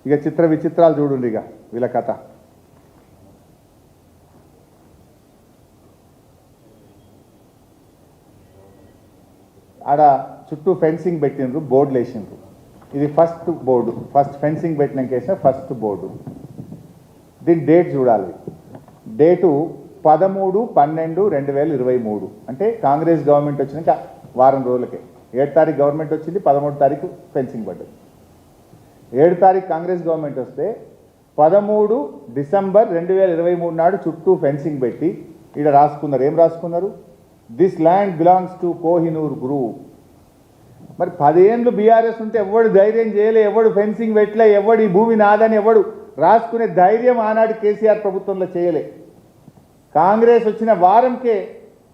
ఇక చిత్ర విచిత్రాలు చూడండి ఇక వీళ్ళ కథ. ఆడ చుట్టూ ఫెన్సింగ్ పెట్టిండ్రు, బోర్డులు వేసిండ్రు. ఇది ఫస్ట్ బోర్డు, ఫస్ట్ ఫెన్సింగ్ పెట్టినాక వేసిన ఫస్ట్ బోర్డు. దీని డేట్ చూడాలి. డేటు 13/12/2023. అంటే కాంగ్రెస్ గవర్నమెంట్ వచ్చినాక వారం రోజులకే. 7 తారీఖు గవర్నమెంట్ వచ్చింది, 13 తారీఖు ఫెన్సింగ్ పడ్డది. 7 తారీఖు కాంగ్రెస్ గవర్నమెంట్ వస్తే 13 డిసెంబర్ 2023 నాడు చుట్టూ ఫెన్సింగ్ పెట్టి ఇక్కడ రాసుకున్నారు. ఏం రాసుకున్నారు? This land belongs to Kohinoor group. మరి 10 ఏళ్ళు బీఆర్ఎస్ ఉంటే ఎవడు ధైర్యం చేయలే, ఎవడు ఫెన్సింగ్ పెట్టలే, ఎవడు ఈ భూమి నాదని ఎవడు రాసుకునే ధైర్యం ఆనాడు కేసీఆర్ ప్రభుత్వంలో చేయలే. కాంగ్రెస్ వచ్చిన వారంకే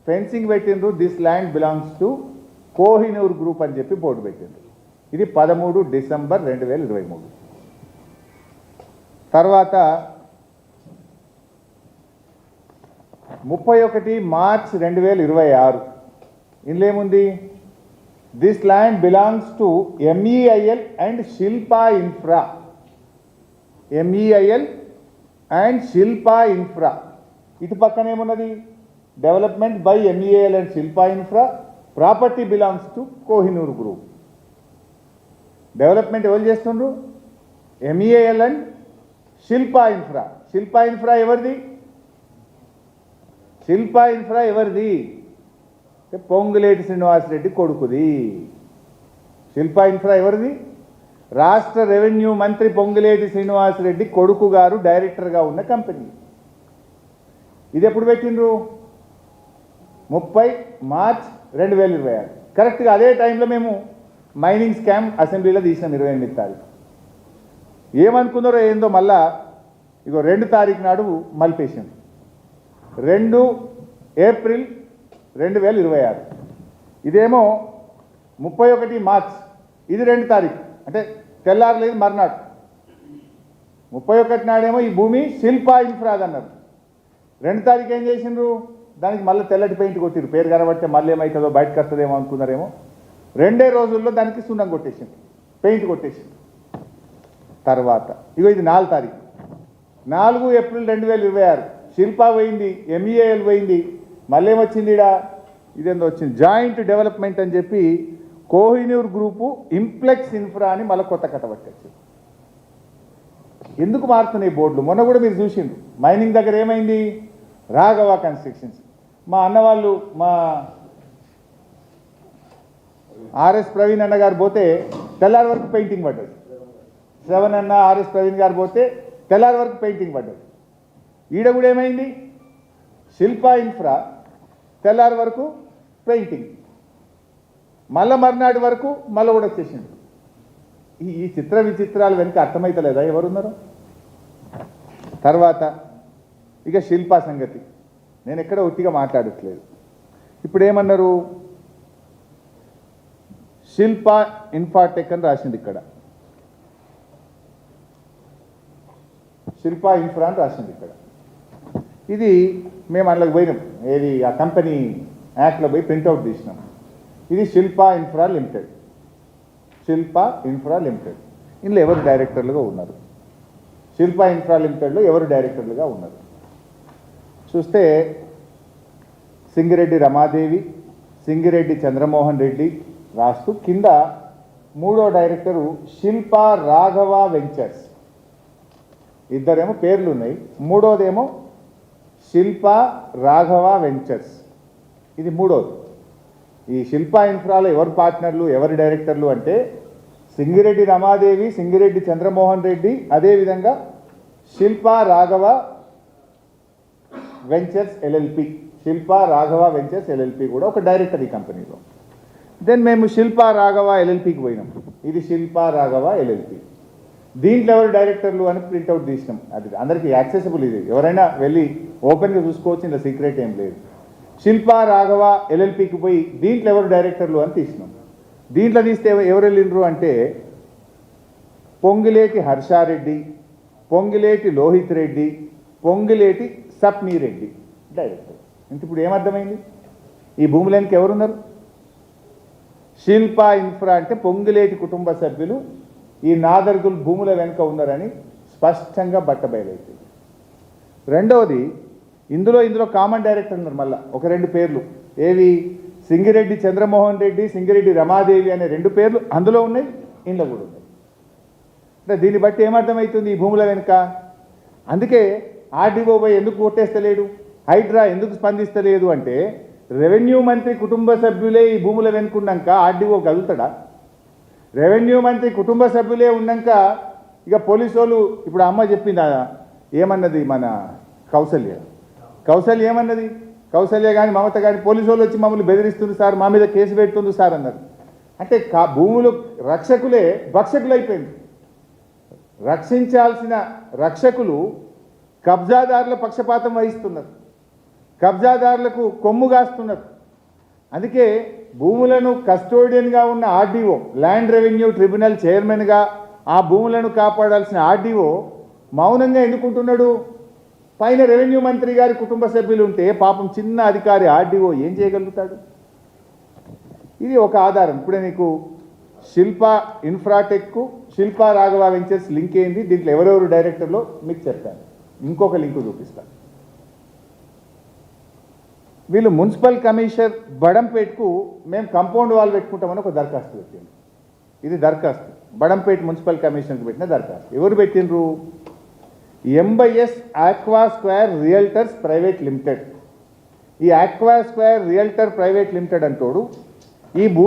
ఫెన్సింగ్ పెట్టిండ్రు. This land belongs to Kohinoor group అని చెప్పి బోర్డు పెట్టిండ్రు. ఇది 13 డిసెంబర్ 2023. తర్వాత 31 మార్చ్ 2026 ఇందులో ఏముంది? This land belongs to MEIL and Shilpa infra. MEIL and Shilpa infra. ఇటు పక్కన ఏమున్నది? Development by MEIL and Shilpa infra. Property belongs to Kohinoor group. Development ఎవరు చేస్తుండ్రు? MEIL and Shilpa infra. Shilpa infra ఎవరిది? శిల్పా ఇన్ఫ్రా ఎవరిది? పొంగులేటి శ్రీనివాసరెడ్డి కొడుకుది. శిల్పా ఇన్ఫ్రా ఎవరిది? రాష్ట్ర రెవెన్యూ మంత్రి పొంగులేటి శ్రీనివాసరెడ్డి కొడుకు గారు డైరెక్టర్గా ఉన్న కంపెనీ. ఇది ఎప్పుడు పెట్టిండ్రు? 30 మార్చ్ 2026. కరెక్ట్గా అదే టైంలో మేము మైనింగ్ స్కామ్ అసెంబ్లీలో తీసినాం 28 తారీఖు. ఏమనుకున్నారో ఏందో మళ్ళా ఇగో 2 తారీఖు నాడు మలిపేసింది. 2 ఏప్రిల్ 2026. ఇదేమో 31 మార్చ్. ఇది 2 తారీఖు అంటే తెల్లారలేదు మర్నాడు. 31 నాడేమో ఈ భూమి శిల్పా ఇన్ఫ్రాద్ అన్నారు. 2 తారీఖు ఏం చేసిండ్రు? దానికి మళ్ళీ తెల్లటి పెయింట్ కొట్టిరు. పేరు కనబడితే మళ్ళీ ఏమవుతుందో బయటకు వస్తుందేమో అనుకున్నారేమో. 2 రోజుల్లో దానికి సున్నం కొట్టేసింది, పెయింట్ కొట్టేసింది. తర్వాత ఇగో ఇది 4 తారీఖు 4 ఏప్రిల్ 2026 శిల్పా పోయింది, MEIL పోయింది. మళ్ళీ ఏమొచ్చింది? ఇదేందో వచ్చింది, జాయింట్ డెవలప్మెంట్ అని చెప్పి కోహినూర్ గ్రూపు ఇంప్లెక్స్ ఇన్ఫ్రా అని మళ్ళీ కొత్త కథ పట్టచ్చు. ఎందుకు మారుతున్నాయి బోర్డులు? మొన్న కూడా మీరు చూసిండ్రు మైనింగ్ దగ్గర ఏమైంది? రాఘవ కన్స్ట్రక్షన్స్. మా అన్నవాళ్ళు, మా RS ప్రవీణ్ అన్న గారు పోతే తెల్లారి వరకు పెయింటింగ్ పడ్డది. 7 అన్న RS ప్రవీణ్ గారు పోతే తెల్లారి వరకు పెయింటింగ్ పడ్డది. ఈడ కూడా ఏమైంది? శిల్పా ఇన్ఫ్రా తెల్లారి వరకు పెయింటింగ్, మళ్ళీ మర్నాడు వరకు మళ్ళీ కూడా వచ్చేసింది. ఈ చిత్ర విచిత్రాలు వెనుక అర్థమవుతలేదా ఎవరున్నారు? తర్వాత ఇక శిల్పా సంగతి నేను ఎక్కడ ఒట్టిగా మాట్లాడట్లేదు. ఇప్పుడు ఏమన్నారు? శిల్పా ఇన్ఫాటెక్ అని రాసింది ఇక్కడ, శిల్పా ఇన్ఫ్రా అని రాసింది ఇక్కడ. ఇది మేము అందులోకి పోయినాం, ఏది ఆ కంపెనీ యాక్ట్లో పోయి ప్రింట్అవుట్ తీసినాం. ఇది Shilpa infra limited. Shilpa infra limited. ఇందులో ఎవరు డైరెక్టర్లుగా ఉన్నారు? శిల్పా ఇన్ఫ్రా లిమిటెడ్లో ఎవరు డైరెక్టర్లుగా ఉన్నారు చూస్తే సింగిరెడ్డి రమాదేవి, సింగిరెడ్డి చంద్రమోహన్ రెడ్డి రాస్తూ కింద 3వ డైరెక్టరు శిల్పా రాఘవ వెంచర్స్. ఇద్దరేమో పేర్లు ఉన్నాయి. 3వదేమో శిల్పా రాఘవ వెంచర్స్. ఇది 3వది. ఈ శిల్పా ఇన్ఫ్రాలో ఎవరు పార్ట్నర్లు, ఎవరు డైరెక్టర్లు అంటే సింగిరెడ్డి రమాదేవి, సింగిరెడ్డి చంద్రమోహన్ రెడ్డి, అదేవిధంగా Shilpa Raghava ventures LLP. Shilpa Raghava ventures LLP కూడా ఒక డైరెక్టర్ ఈ కంపెనీలో. దెన్ మేము శిల్పా రాఘవ LLPకి పోయినాం. ఇది శిల్పా రాఘవ LLP. దీంట్లో ఎవరు డైరెక్టర్లు అని ప్రింట్అవుట్ తీసినాం. అది అందరికీ యాక్సెసిబుల్. ఇది ఎవరైనా వెళ్ళి ఓపెన్గా చూసుకోవచ్చు, ఇందులో సీక్రెట్ ఏం లేదు. శిల్పా రాఘవ LLPకి పోయి దీంట్లో ఎవరు డైరెక్టర్లు అని తీసినాం. దీంట్లో తీస్తే ఎవరు వెళ్ళిండ్రు అంటే పొంగిలేటి హర్షారెడ్డి, పొంగిలేటి లోహిత్ రెడ్డి, పొంగిలేటి సప్నీ రెడ్డి డైరెక్టర్. ఇంక ఇప్పుడు ఏమర్థమైంది? ఈ భూములకి ఎవరున్నారు? శిల్పా ఇన్ఫ్రా అంటే పొంగిలేటి కుటుంబ సభ్యులు ఈ నాదర్గులు భూముల వెనుక ఉన్నారని స్పష్టంగా బట్టబయలైపోయింది. రెండవది, ఇందులో కామన్ డైరెక్టర్ ఉన్నారు. మళ్ళీ ఒక 2 పేర్లు, ఏవి, సింగిరెడ్డి చంద్రమోహన్ రెడ్డి, సింగిరెడ్డి రమాదేవి అనే 2 పేర్లు అందులో ఉన్నాయి, ఇందులో కూడా ఉన్నాయి. అంటే దీన్ని బట్టి ఏమర్థమవుతుంది ఈ భూముల వెనుక? అందుకే ఆర్డీఓ పోయి ఎందుకు కొట్టేస్తలేడు, హైడ్రా ఎందుకు స్పందిస్తలేదు అంటే, రెవెన్యూ మంత్రి కుటుంబ సభ్యులే ఈ భూముల వెనుకున్నాక ఆర్డీఓ కదులుతాడా? రెవెన్యూ మంత్రి కుటుంబ సభ్యులే ఉన్నాక ఇక పోలీసు వాళ్ళు, ఇప్పుడు అమ్మ చెప్పింది ఏమన్నది, మన కౌసల్య ఏమన్నది, కౌసల్య కానీ మమత కానీ పోలీసు వాళ్ళు వచ్చి మమ్మల్ని బెదిరిస్తుంది సార్, మా మీద కేసు పెడుతుంది సార్ అన్నారు. అంటే భూములు రక్షకులే భక్షకులు అయిపోయింది. రక్షించాల్సిన రక్షకులు కబ్జాదారుల పక్షపాతం వహిస్తున్నారు, కబ్జాదారులకు కొమ్ము కాస్తున్నారు. అందుకే భూములను కస్టోడియన్గా ఉన్న ఆర్డీఓ, ల్యాండ్ రెవెన్యూ ట్రిబ్యునల్ చైర్మన్గా ఆ భూములను కాపాడాల్సిన ఆర్డీఓ మౌనంగా ఎందుకుంటున్నాడు? పైన రెవెన్యూ మంత్రి గారి కుటుంబ సభ్యులు ఉంటే పాపం చిన్న అధికారి ఆర్డీఓ ఏం చేయగలుగుతాడు? ఇది ఒక ఆధారం. ఇప్పుడే నీకు శిల్పా ఇన్ఫ్రాటెక్కు, శిల్పా రాఘవ వెంచర్స్ లింక్ ఏంది, దీంట్లో ఎవరెవరు డైరెక్టర్లో మీకు చెప్పాను. ఇంకొక లింకు చూపిస్తాను. వీళ్ళు మున్సిపల్ కమిషనర్ బడంపేట్కు మేము కాంపౌండ్ వాల్ పెట్టుకుంటామని ఒక దరఖాస్తు పెట్టింది. ఇది దరఖాస్తు బడంపేట్ మున్సిపల్ కమిషనర్కి పెట్టిన దరఖాస్తు. ఎవరు పెట్టినరు? MBS aqua square realtors private limited. ఈ aqua square realtor private limited అంటోడు ఈ